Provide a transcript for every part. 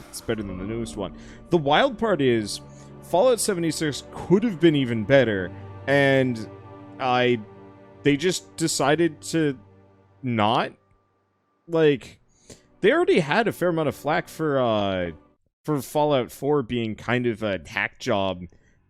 It's better than the newest one. The wild part is, Fallout 76 could have been even better, and they just decided to not. Like, they already had a fair amount of flack for Fallout 4 being kind of a hack job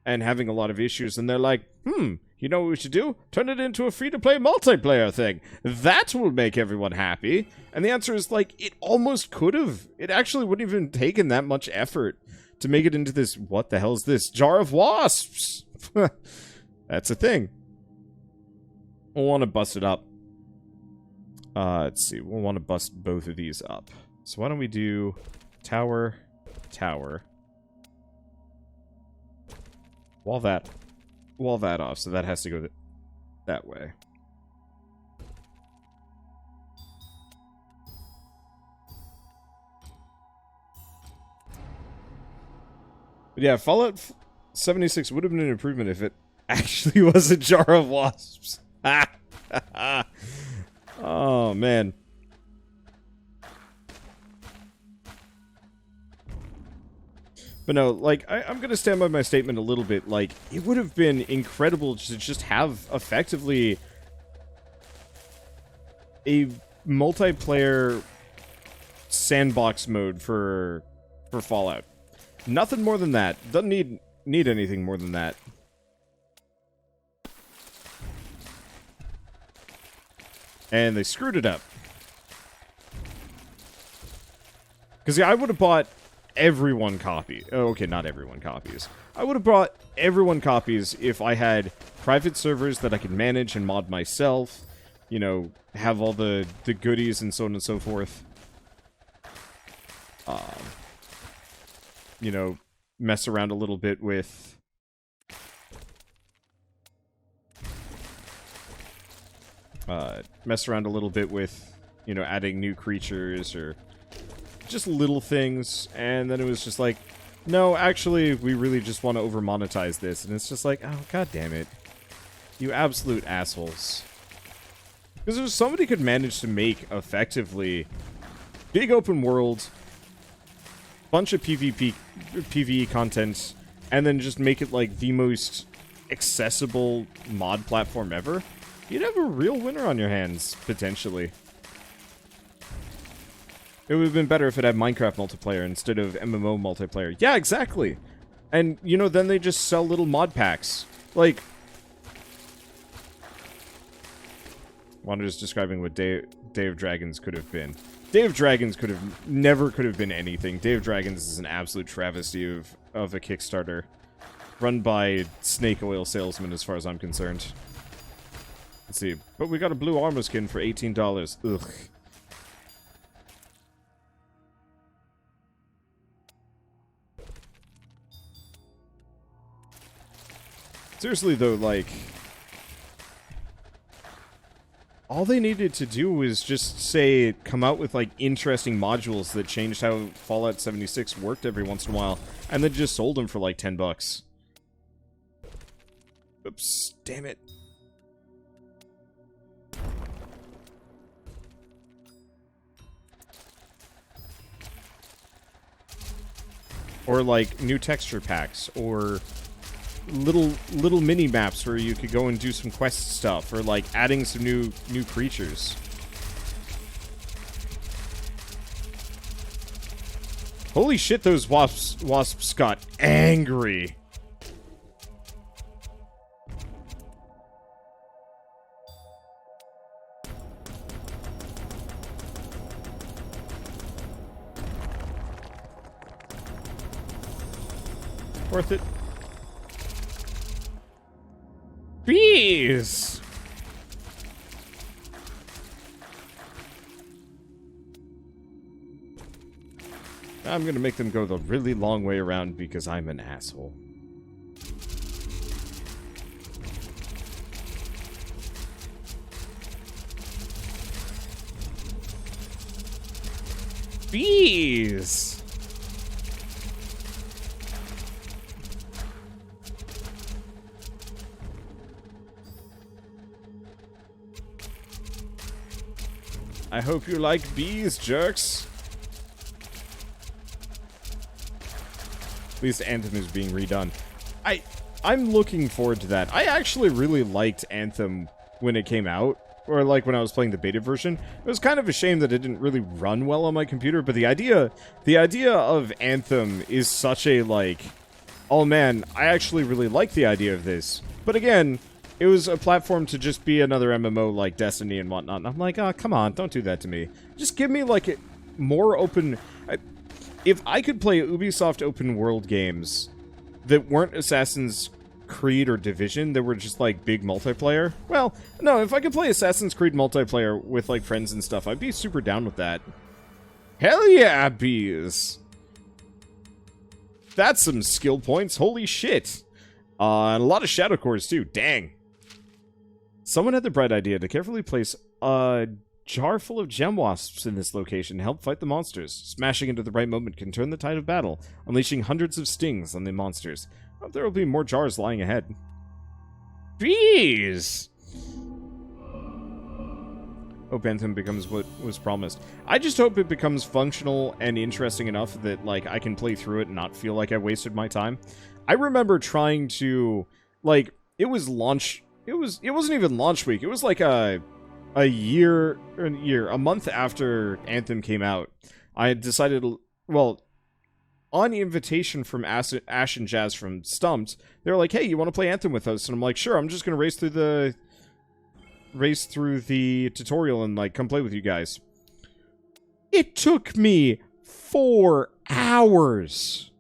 and having a lot of issues, and they're like, you know what we should do? Turn it into a free-to-play multiplayer thing. That will make everyone happy. And the answer is, like, it almost could have. It actually wouldn't even taken that much effort to make it into this, what the hell is this? Jar of wasps! That's a thing. We'll want to bust it up. Let's see. We'll want to bust both of these up. So why don't we do tower, tower. Wall that off, so that has to go that way. But yeah, Fallout 76 would have been an improvement if it actually was a jar of wasps. Oh, man. But no, like, I'm gonna stand by my statement a little bit. Like, it would have been incredible to just have, effectively, a multiplayer sandbox mode for Fallout. Nothing more than that. Doesn't need anything more than that. And they screwed it up. Because, yeah, I would have bought everyone copy. Oh, okay, not everyone copies. I would have brought everyone copies if I had private servers that I could manage and mod myself. You know, have all the goodies and so on and so forth. You know, mess around a little bit with... mess around a little bit with, you know, adding new creatures or just little things, and then it was just like, no, actually, we really just want to over-monetize this, and it's just like, oh, god damn it. You absolute assholes. Because if somebody could manage to make, effectively, big open world, bunch of PvE content, and then just make it, like, the most accessible mod platform ever, you'd have a real winner on your hands, potentially. It would have been better if it had Minecraft multiplayer instead of MMO multiplayer. Yeah, exactly! And, you know, then they just sell little mod packs. Like... Wander's describing what Day of Dragons could have been. Day of Dragons never could have been anything. Day of Dragons is an absolute travesty of a Kickstarter. Run by snake oil salesmen, as far as I'm concerned. Let's see. But we got a blue armor skin for $18. Ugh. Seriously, though, like... all they needed to do was just, say, come out with, like, interesting modules that changed how Fallout 76 worked every once in a while, and then just sold them for, like, $10. Oops. Damn it. Or, like, new texture packs, or little mini maps where you could go and do some quest stuff, or, like, adding some new creatures. Holy shit, those wasps got angry. Worth it. Bees! I'm gonna make them go the really long way around because I'm an asshole. Bees! I hope you like bees, jerks. least Anthem is being redone. I'm looking forward to that. I actually really liked Anthem when it came out, or like when I was playing the beta version. It was kind of a shame that it didn't really run well on my computer, but the idea of Anthem is such a like, oh man, I actually really like the idea of this. But again, it was a platform to just be another MMO like Destiny and whatnot. And I'm like, oh, come on, don't do that to me. Just give me like a more open... If I could play Ubisoft open world games that weren't Assassin's Creed or Division, that were just like big multiplayer, well, no, if I could play Assassin's Creed multiplayer with like friends and stuff, I'd be super down with that. Hell yeah, bees! That's some skill points, holy shit! And a lot of shadow cores too, dang. Someone had the bright idea to carefully place a jar full of gem wasps in this location to help fight the monsters. Smashing into the right moment can turn the tide of battle, unleashing hundreds of stings on the monsters. I hope there will be more jars lying ahead. Bees! Hope Anthem becomes what was promised. I just hope it becomes functional and interesting enough that, like, I can play through it and not feel like I wasted my time. I remember trying to, like, it was launch... It wasn't even launch week. It was like a month after Anthem came out. I had decided, well, on invitation from Ash and Jazz from Stumped, they were like, hey, you want to play Anthem with us? And I'm like, sure, I'm just going to race through the tutorial and, like, come play with you guys. It took me 4 hours.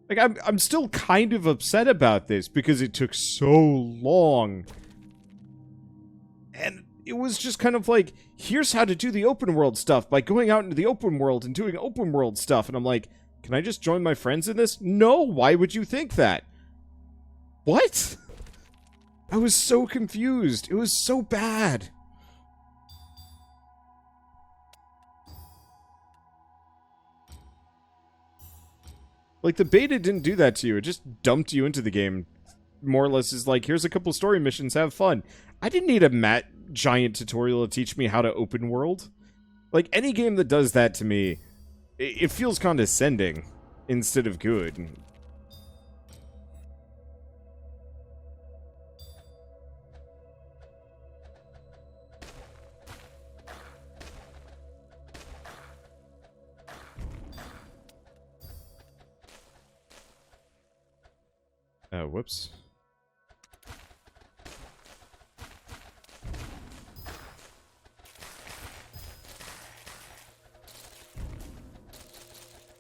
Like, I'm still kind of upset about this because it took so long. And it was just kind of like, here's how to do the open world stuff by going out into the open world and doing open world stuff. And I'm like, can I just join my friends in this? No, why would you think that? What? I was so confused. It was so bad. Like, the beta didn't do that to you. It just dumped you into the game. More or less is like, here's a couple story missions, have fun. I didn't need a giant tutorial to teach me how to open world. Like, any game that does that to me, it feels condescending instead of good. Whoops.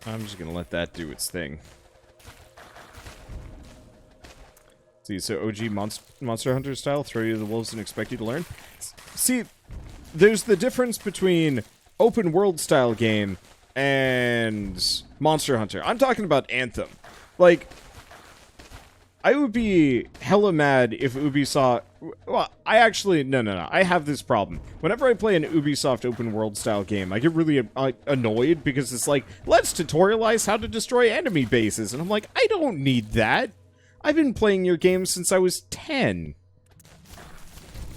I'm just gonna let that do its thing. See, so OG Monster Hunter style, throw you to the wolves and expect you to learn? See, there's the difference between open world style game and Monster Hunter. I'm talking about Anthem. Like, I would be hella mad if Ubisoft... Well, I actually... No. I have this problem. Whenever I play an Ubisoft open world style game, I get really annoyed because it's like, let's tutorialize how to destroy enemy bases. And I'm like, I don't need that. I've been playing your game since I was 10.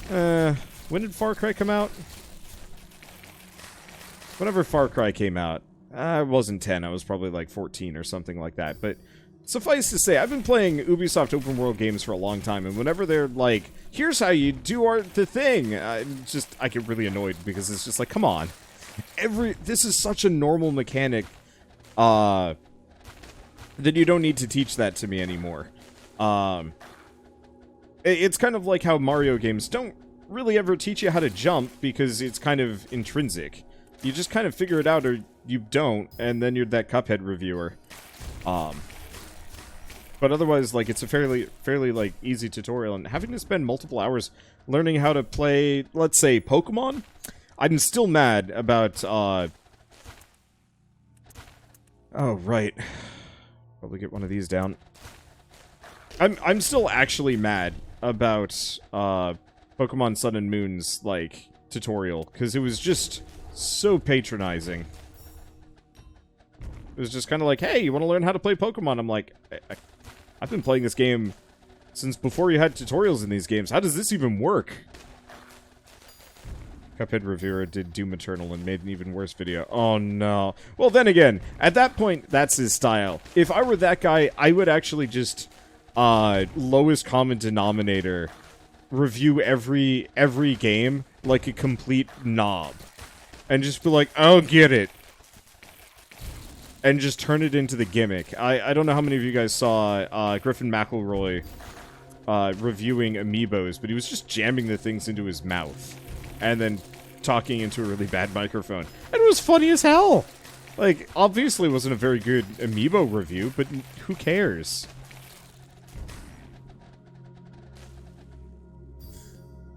When did Far Cry come out? Whenever Far Cry came out. I wasn't 10. I was probably like 14 or something like that. But... suffice to say, I've been playing Ubisoft open world games for a long time, and whenever they're like, here's how you do the thing, I get really annoyed because it's just like, come on. This is such a normal mechanic, that you don't need to teach that to me anymore. It's kind of like how Mario games don't really ever teach you how to jump because it's kind of intrinsic. You just kind of figure it out or you don't, and then you're that Cuphead reviewer. But otherwise, like, it's a fairly, like, easy tutorial, and having to spend multiple hours learning how to play, let's say, Pokemon? I'm still mad about, oh, right. Probably get one of these down. I'm still actually mad about, Pokemon Sun and Moon's, like, tutorial, because it was just so patronizing. It was just kind of like, hey, you want to learn how to play Pokemon? I'm like, I've been playing this game since before you had tutorials in these games. How does this even work? Cuphead reviewer did Doom Eternal and made an even worse video. Oh no. Well, then again, at that point, that's his style. If I were that guy, I would actually just, lowest common denominator, review every game like a complete knob. And just be like, I'll get it. And just turn it into the gimmick. I don't know how many of you guys saw, Griffin McElroy, reviewing amiibos, but he was just jamming the things into his mouth. And then talking into a really bad microphone. And it was funny as hell! Like, obviously it wasn't a very good amiibo review, but who cares?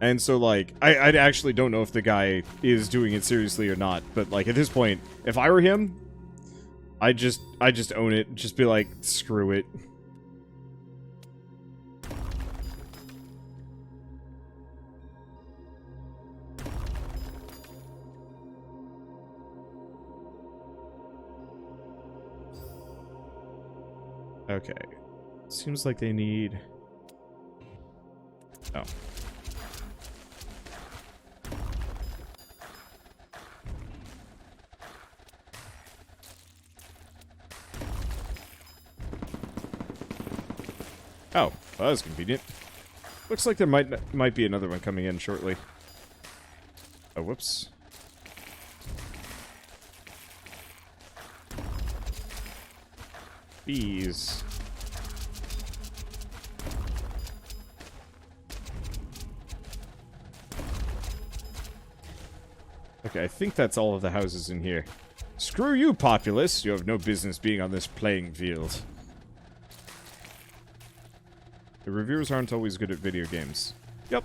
And so, like, I actually don't know if the guy is doing it seriously or not, but, like, at this point, if I were him, I just own it. Just be like, screw it. Okay. Seems like they need... Oh. Oh, well, that was convenient. Looks like there might be another one coming in shortly. Oh, whoops. Bees. Okay, I think that's all of the houses in here. Screw you, populace! You have no business being on this playing field. The reviewers aren't always good at video games. Yep.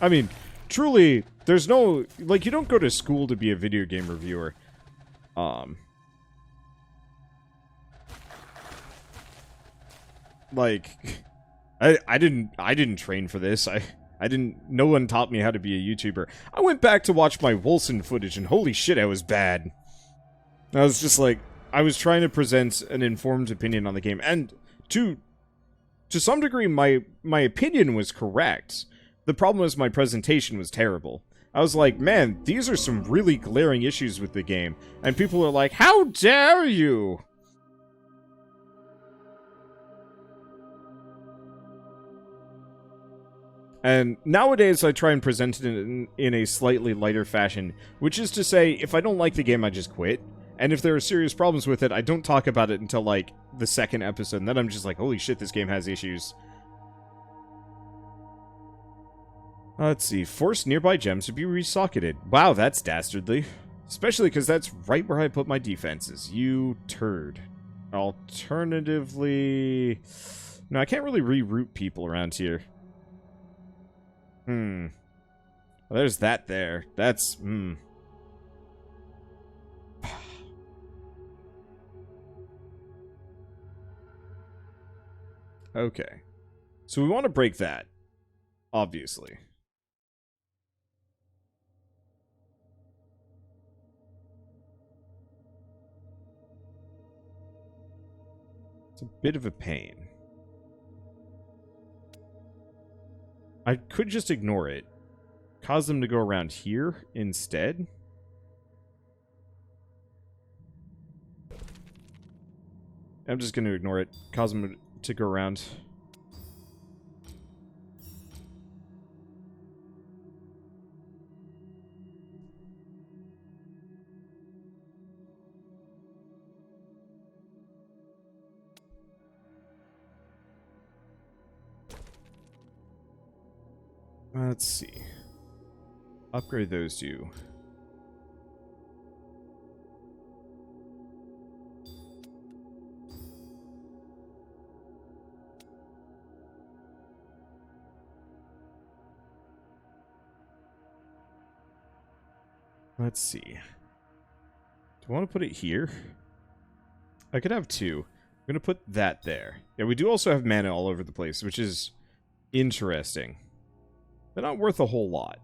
I mean, truly, there's no... Like, you don't go to school to be a video game reviewer. Like, I didn't train for this. No one taught me how to be a YouTuber. I went back to watch my Wolson footage, and holy shit, I was bad. I was just like, I was trying to present an informed opinion on the game, and to some degree, my opinion was correct. The problem was my presentation was terrible. I was like, man, these are some really glaring issues with the game, and people are like, how dare you? And nowadays, I try and present it in a slightly lighter fashion, which is to say, if I don't like the game, I just quit. And if there are serious problems with it, I don't talk about it until, like, the second episode, and then I'm just like, holy shit, this game has issues. Let's see, force nearby gems to be resocketed. Wow, that's dastardly. Especially because that's right where I put my defenses. You turd. Alternatively... No, I can't really reroute people around here. Well, there's that there. That's, Okay. So we want to break that. Obviously. It's a bit of a pain. I could just ignore it. Cause them to go around here instead. I'm just going to ignore it. Cause them to go around. Let's see. Upgrade those two. Let's see. Do I want to put it here? I could have two. I'm going to put that there. Yeah, we do also have mana all over the place, which is interesting. They're not worth a whole lot.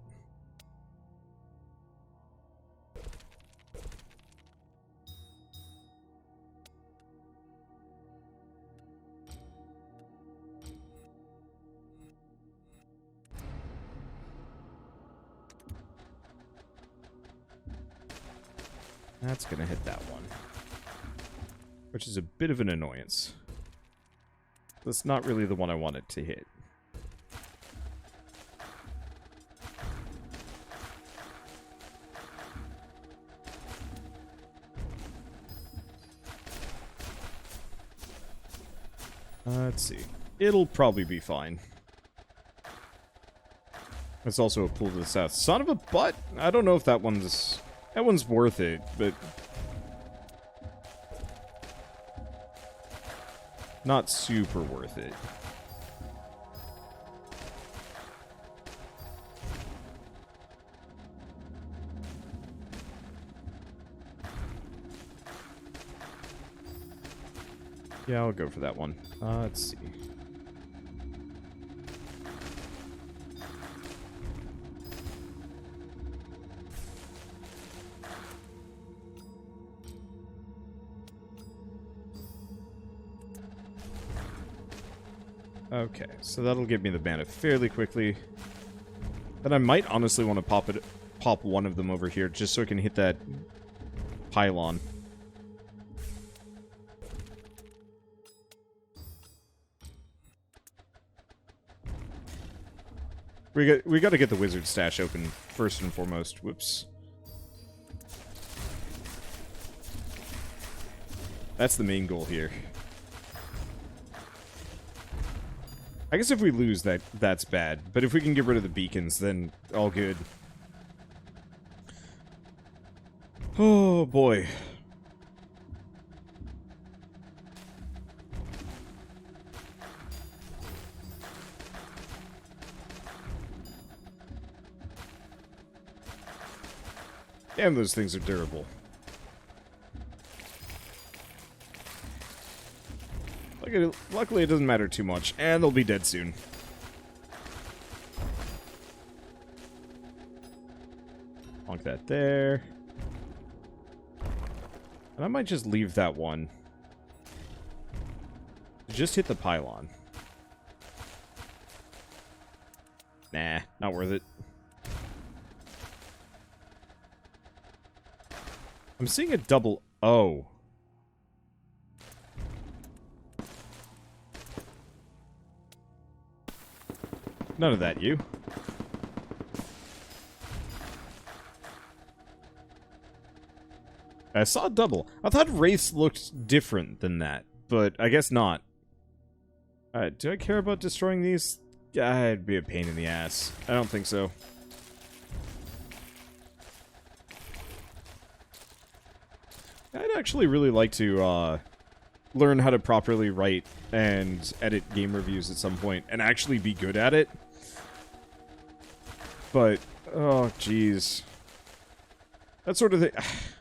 That's going to hit that one. Which is a bit of an annoyance. That's not really the one I wanted to hit. Let's see. It'll probably be fine. It's also a pool to the south. Son of a butt! I don't know if that one's worth it, but not super worth it. Yeah, I'll go for that one. Let's see. Okay, so that'll give me the mana fairly quickly. Then I might honestly want to pop one of them over here just so I can hit that pylon. We got to get the wizard stash open first and foremost. Whoops. That's the main goal here. I guess if we lose, that's bad. But if we can get rid of the beacons, then all good. Oh, boy. Damn, those things are durable. Luckily, it doesn't matter too much, and they'll be dead soon. Plonk that there. And I might just leave that one. Just hit the pylon. Nah, not worth it. I'm seeing a double O. None of that, you. I saw a double. I thought Wraith looked different than that, but I guess not. Do I care about destroying these? It'd be a pain in the ass. I don't think so. I'd actually really like to learn how to properly write and edit game reviews at some point and actually be good at it. But, oh, jeez. That sort of thing.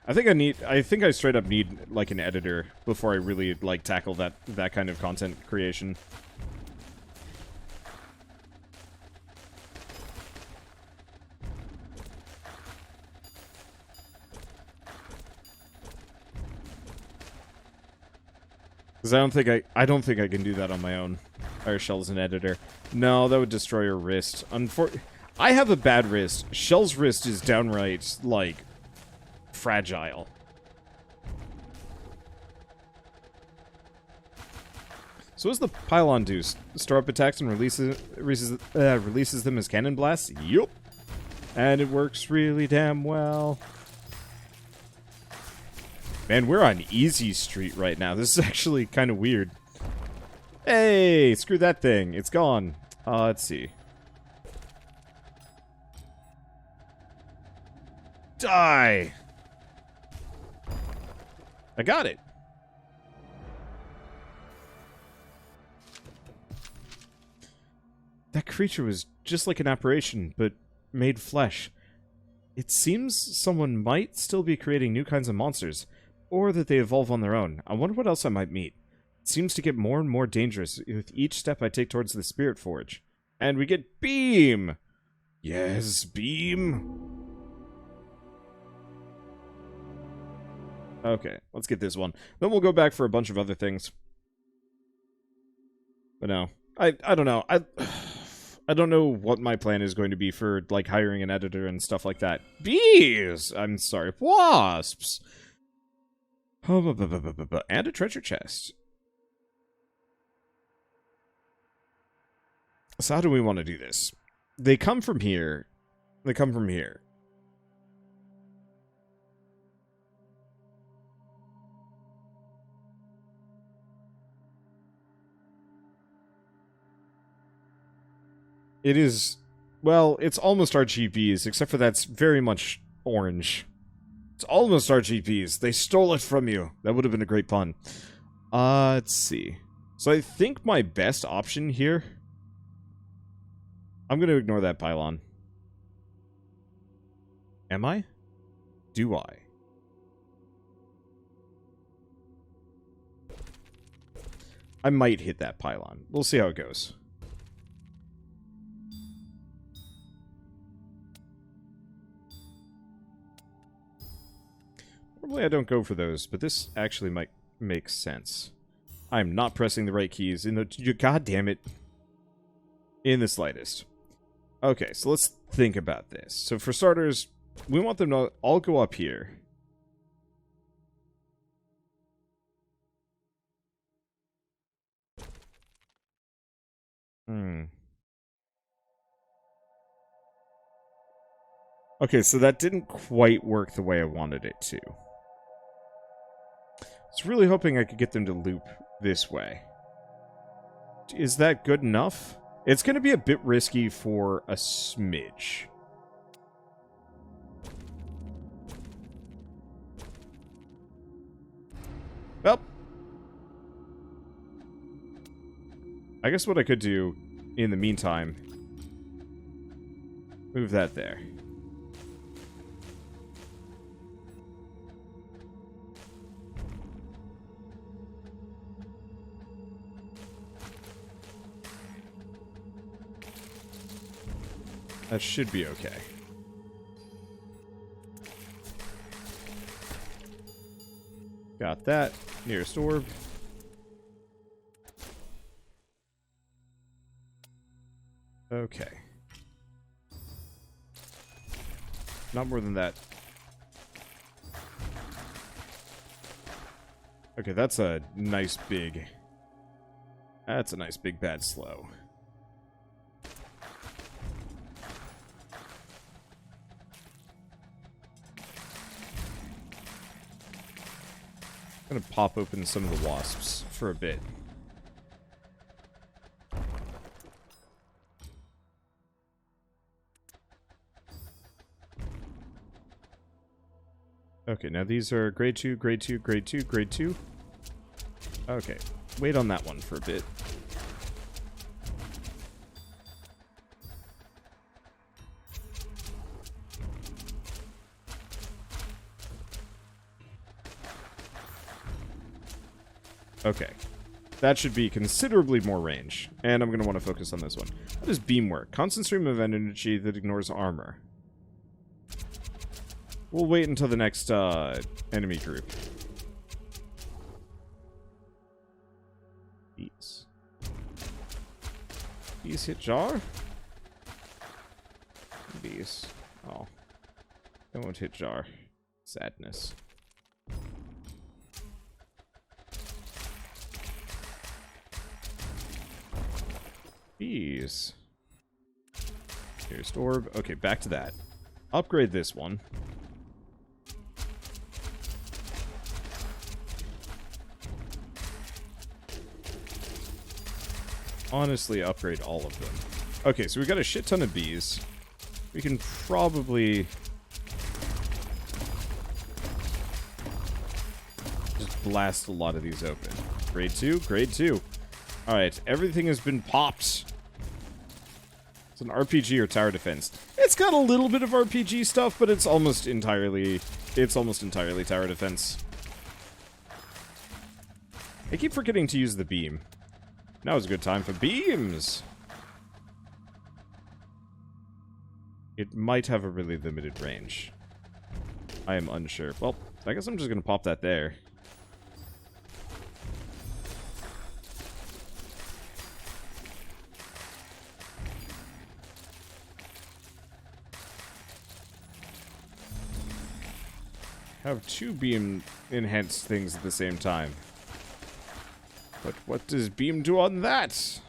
I think I straight up need, like, an editor before I really, like, tackle that kind of content creation. Because I don't think I can do that on my own. Hire Shell as an editor. No, that would destroy her wrist. I have a bad wrist. Shell's wrist is downright, like, fragile. So what's the pylon do? Store up attacks and releases them as cannon blasts? Yup. And it works really damn well. Man, we're on easy street right now. This is actually kind of weird. Hey, screw that thing. It's gone. Let's see. Die! I got it. That creature was just like an apparition, but made flesh. It seems someone might still be creating new kinds of monsters, or that they evolve on their own. I wonder what else I might meet. It seems to get more and more dangerous with each step I take towards the Spiritforge. And we get Beam! Yes, Beam! Okay, let's get this one. Then we'll go back for a bunch of other things. But no. I don't know. I don't know what my plan is going to be for, like, hiring an editor and stuff like that. Bees! I'm sorry, wasps! And a treasure chest. So how do we want to do this? They come from here. They come from here. It is... Well, it's almost RGBs, except for that's very much orange. It's almost RGBs. They stole it from you. That would have been a great pun. Let's see. So I think my best option here... I'm going to ignore that pylon. Am I? Do I? I might hit that pylon. We'll see how it goes. Normally I don't go for those, but this actually might make sense. I'm not pressing the right keys in the... God damn it. In the slightest. Okay, so let's think about this. So for starters, we want them to all go up here. Okay, so that didn't quite work the way I wanted it to. I was really hoping I could get them to loop this way. Is that good enough? It's going to be a bit risky for a smidge. Well, I guess what I could do in the meantime, move that there. That should be okay. Got that. Nearest orb. Okay. Not more than that. Okay, that's a nice big... That's a nice big bad slow. I'm gonna pop open some of the wasps for a bit. Okay, now these are grade 2, grade 2, grade 2, grade 2. Okay, wait on that one for a bit. Okay. That should be considerably more range. And I'm going to want to focus on this one. How does beam work? Constant stream of energy that ignores armor. We'll wait until the next enemy group. Bees. Bees hit jar? Bees. Oh. They won't hit jar. Sadness. Bees. Here's orb. Okay, back to that. Upgrade this one. Honestly, upgrade all of them. Okay, so we got a shit ton of bees. We can probably just blast a lot of these open. Grade 2, grade 2. Alright, everything has been popped. It's an RPG or tower defense. It's got a little bit of RPG stuff, but it's almost entirely tower defense. I keep forgetting to use the beam. Now is a good time for beams. It might have a really limited range. I am unsure. Well, I guess I'm just going to pop that there. have two beam enhanced things at the same time. But what does beam do on that?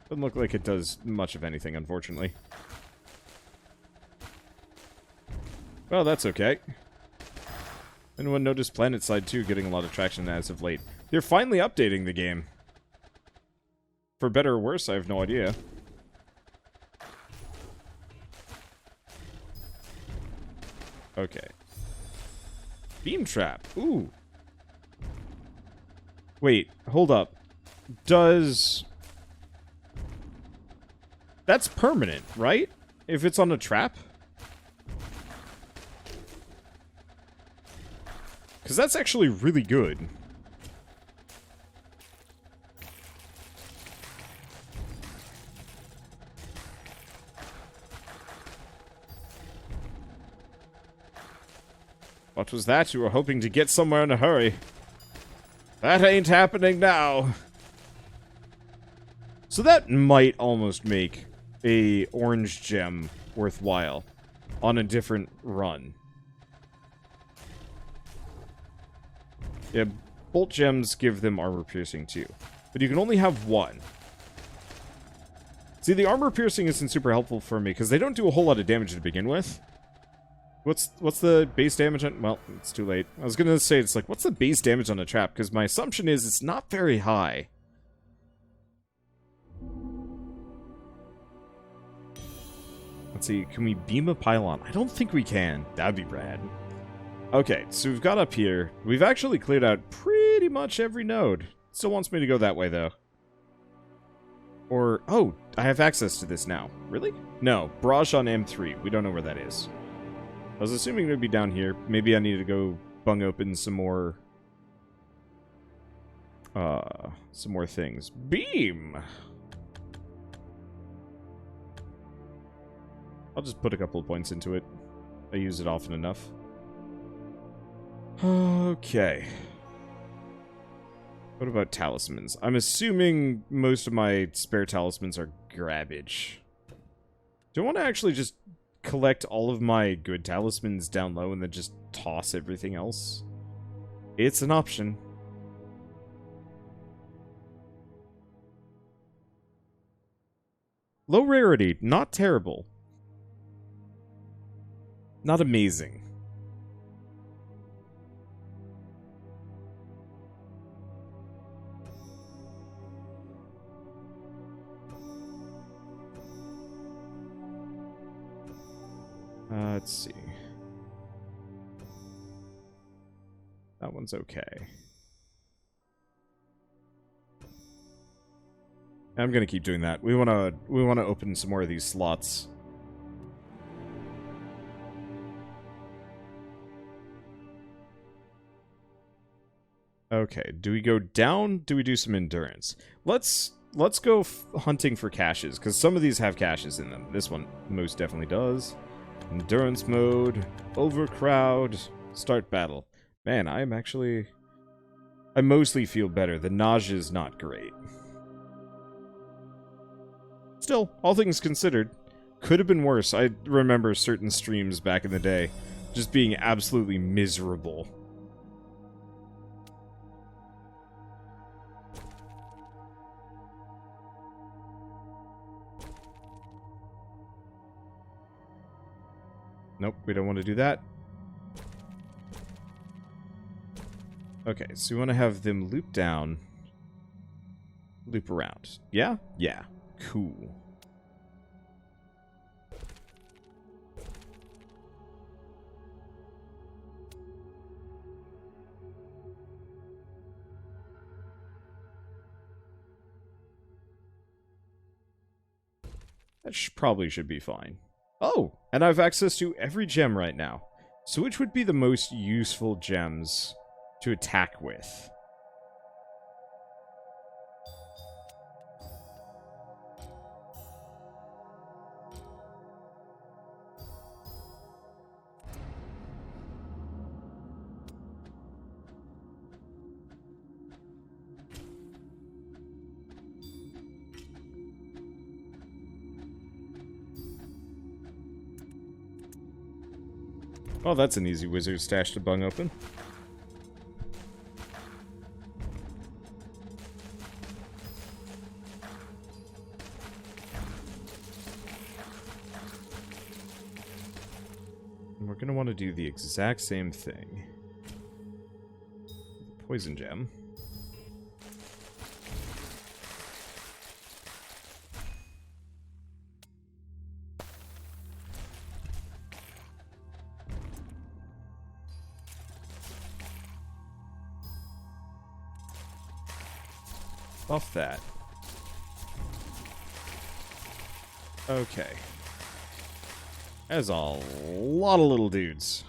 Doesn't look like it does much of anything, unfortunately. Well, that's okay. Anyone noticed PlanetSide 2 getting a lot of traction as of late? They're finally updating the game. For better or worse, I have no idea. Okay. Beam trap. Ooh. Wait, hold up. Does... That's permanent, right? If it's on a trap? Because that's actually really good. What was that? You were hoping to get somewhere in a hurry. That ain't happening now. So that might almost make a orange gem worthwhile on a different run. Yeah, bolt gems give them armor piercing too, but you can only have one. See, the armor piercing isn't super helpful for me because they don't do a whole lot of damage to begin with. What's the base damage on... Well, it's too late. I was gonna say, it's like, what's the base damage on a trap? Because my assumption is it's not very high. Let's see, can we beam a pylon? I don't think we can. That'd be rad. Okay, so we've got up here. We've actually cleared out pretty much every node. Still wants me to go that way, though. Or... Oh, I have access to this now. Really? No, barrage on M3. We don't know where that is. I was assuming it would be down here. Maybe I need to go bung open some more things. Beam! I'll just put a couple of points into it. I use it often enough. Okay. What about talismans? I'm assuming most of my spare talismans are garbage. Do I want to actually just collect all of my good talismans down low and then just toss everything else? It's an option. Low rarity, not terrible. Not amazing. Let's see. That one's okay. I'm gonna keep doing that. We wanna open some more of these slots. Okay, do we go down? Do we do some endurance? Let's go hunting for caches, because some of these have caches in them. This one most definitely does. Endurance mode, overcrowd, start battle. Man, I mostly feel better. The nausea is not great. Still, all things considered, could have been worse. I remember certain streams back in the day just being absolutely miserable. Nope, we don't want to do that. Okay, so we want to have them loop down, loop around. Yeah? Yeah. Cool. That probably should be fine. Oh, and I have access to every gem right now. So which would be the most useful gems to attack with? Oh, that's an easy wizard stash to bung open. And we're going to want to do the exact same thing. Poison gem. Off that. Okay. That's a lot of little dudes.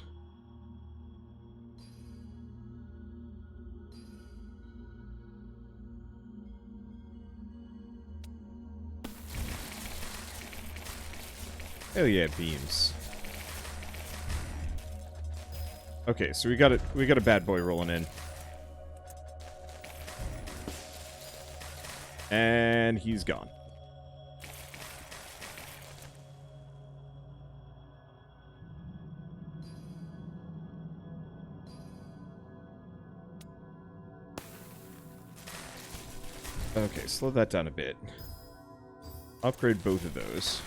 Hell yeah, beams. Okay, so we got a bad boy rolling in. And he's gone. Okay, slow that down a bit. Upgrade both of those.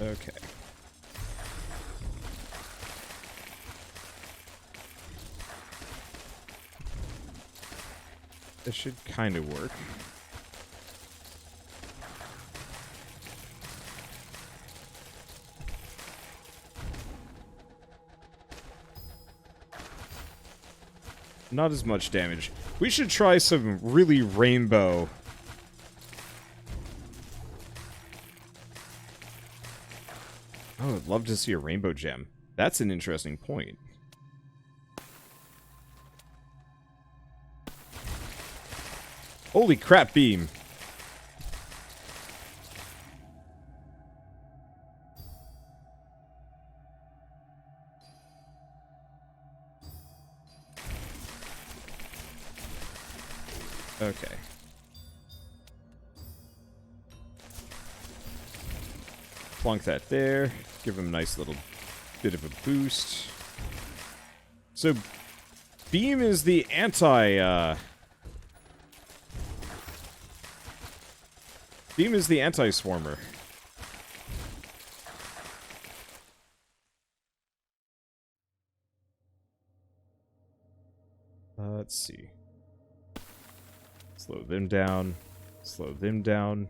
Okay. This should kind of work. Not as much damage. We should try some really rainbow. Oh, I'd love to see a rainbow gem. That's an interesting point. Holy crap, beam. Okay. Plonk that there. Give him a nice little bit of a boost. So, beam is the Beam is the anti-swarmer. Let's see. Slow them down. Slow them down.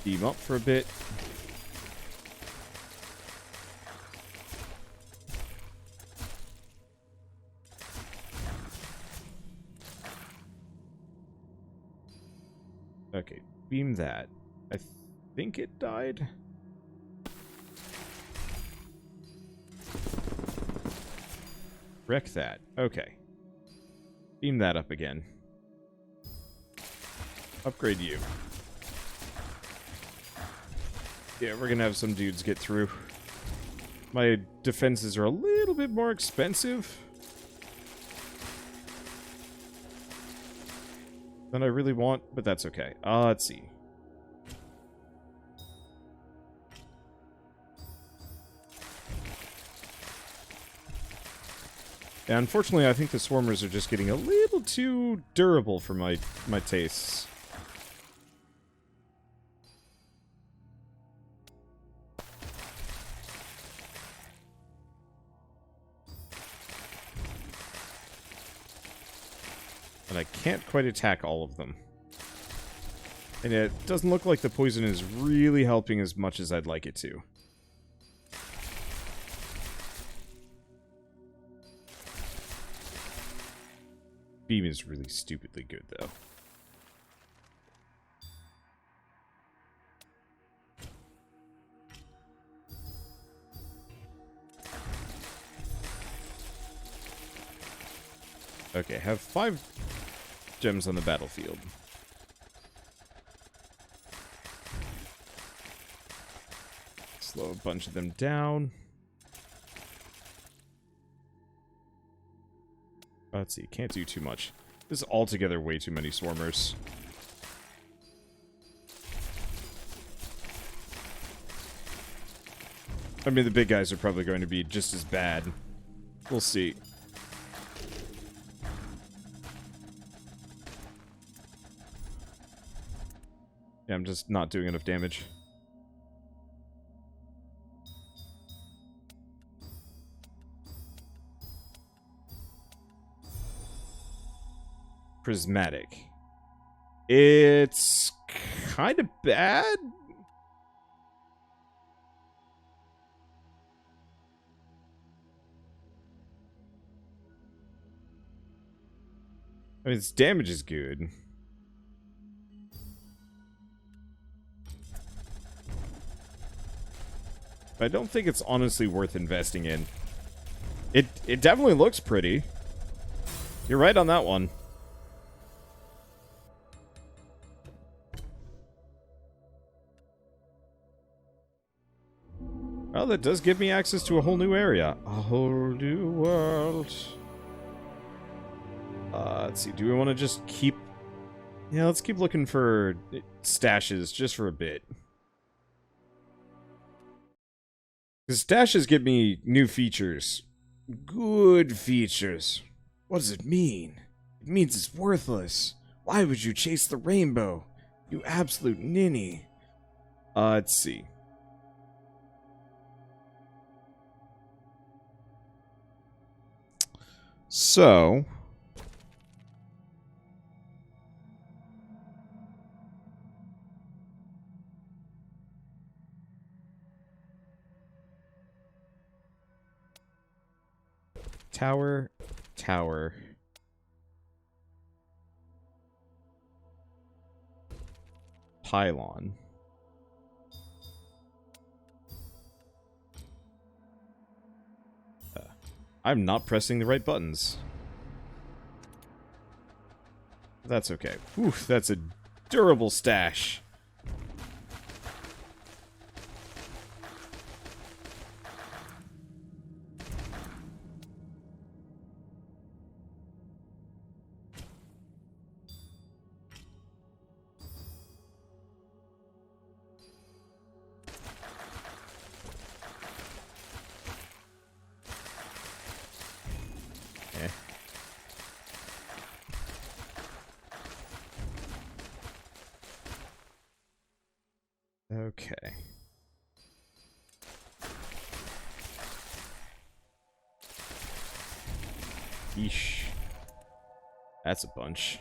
Beam up for a bit. Okay, beam that. I think it died. Wreck that. Okay. Beam that up again. Upgrade you. Yeah, we're gonna have some dudes get through. My defenses are a little bit more expensive than I really want, but that's okay. Let's see. Yeah, unfortunately, I think the swarmers are just getting a little too durable for my tastes. And I can't quite attack all of them. And it doesn't look like the poison is really helping as much as I'd like it to. Beam is really stupidly good, though. Okay, have 5 gems on the battlefield. Slow a bunch of them down. Let's see, can't do too much. This is altogether way too many swarmers. I mean, the big guys are probably going to be just as bad. We'll see. Yeah, I'm just not doing enough damage. Prismatic. It's kind of bad. I mean, its damage is good. But I don't think it's honestly worth investing in. It definitely looks pretty. You're right on that one. Well, that does give me access to a whole new area. A whole new world. Let's see. Do we want to just keep... Yeah, let's keep looking for stashes just for a bit. Because stashes give me new features. Good features. What does it mean? It means it's worthless. Why would you chase the rainbow? You absolute ninny. Let's see. So... Tower, tower. Pylon. I'm not pressing the right buttons. That's okay. Whew, that's a durable stash. Okay. Yeesh. That's a bunch.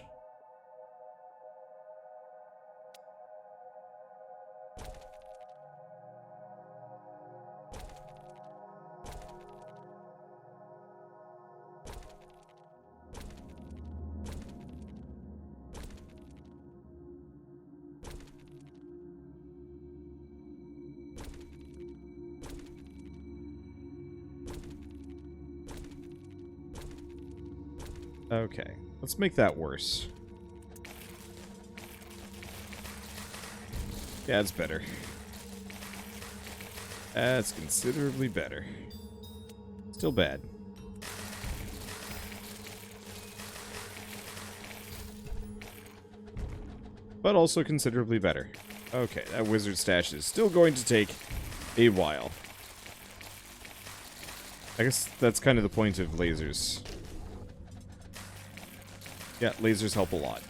Okay, let's make that worse. Yeah, it's better. That's considerably better. Still bad. But also considerably better. Okay, that wizard stash is still going to take a while. I guess that's kind of the point of lasers. Yeah, lasers help a lot.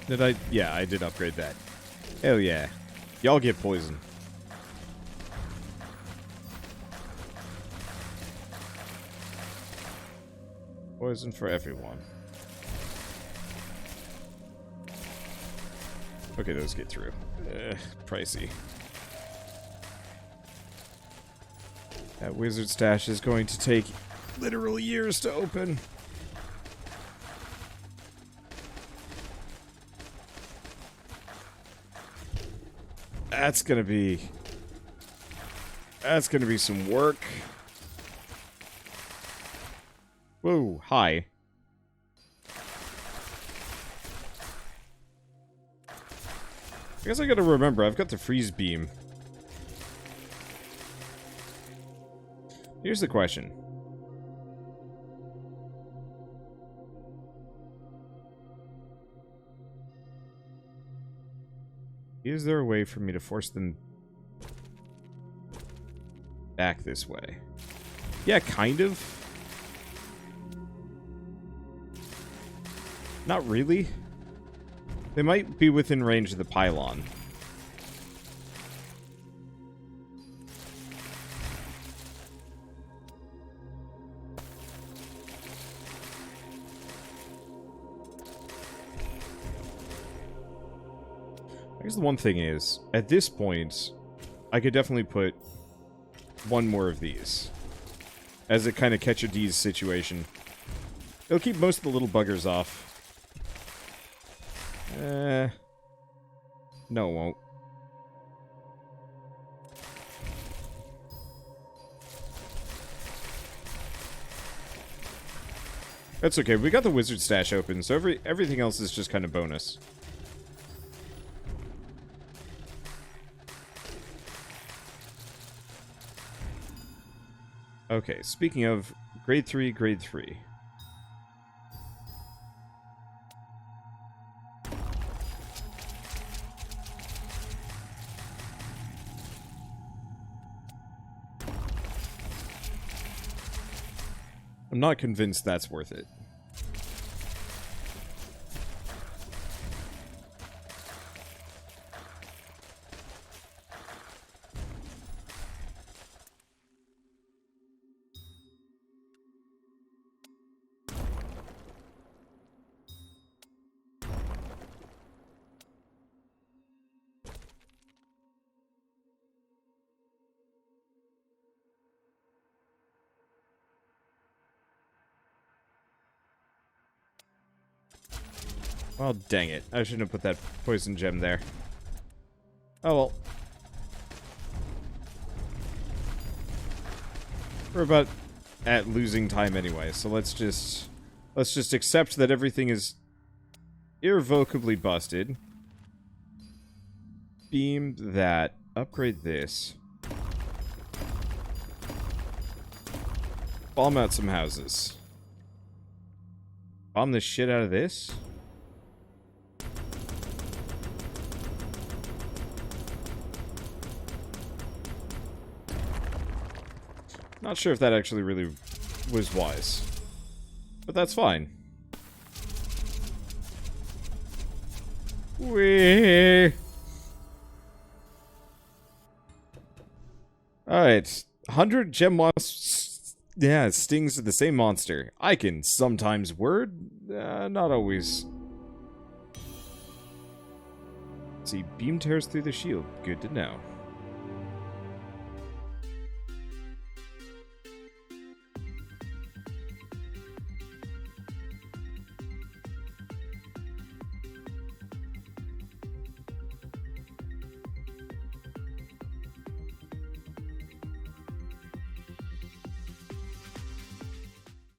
Did I? Yeah, I did upgrade that. Hell yeah. Y'all get poison. Poison for everyone. Okay, those get through. Pricey. That wizard stash is going to take literal years to open. That's gonna be some work. Whoa, hi. I guess I gotta remember, I've got the freeze beam. Here's the question. Is there a way for me to force them back this way? Yeah, kind of. Not really. They might be within range of the pylon. I guess the one thing is, at this point, I could definitely put one more of these. As a kind of catch a D's situation. It'll keep most of the little buggers off. No, it won't. That's okay, we got the wizard stash open, so everything else is just kind of bonus. Okay, speaking of grade 3, grade 3. I'm not convinced that's worth it. Well, dang it. I shouldn't have put that poison gem there. Oh well. We're about at losing time anyway, so let's just accept that everything is irrevocably busted. Beam that. Upgrade this. Bomb out some houses. Bomb the shit out of this? Not sure if that actually really was wise. But that's fine. Whee! Alright. 100 gem wasps. Yeah, stings of the same monster. I can sometimes word. Not always. Let's see, beam tears through the shield. Good to know.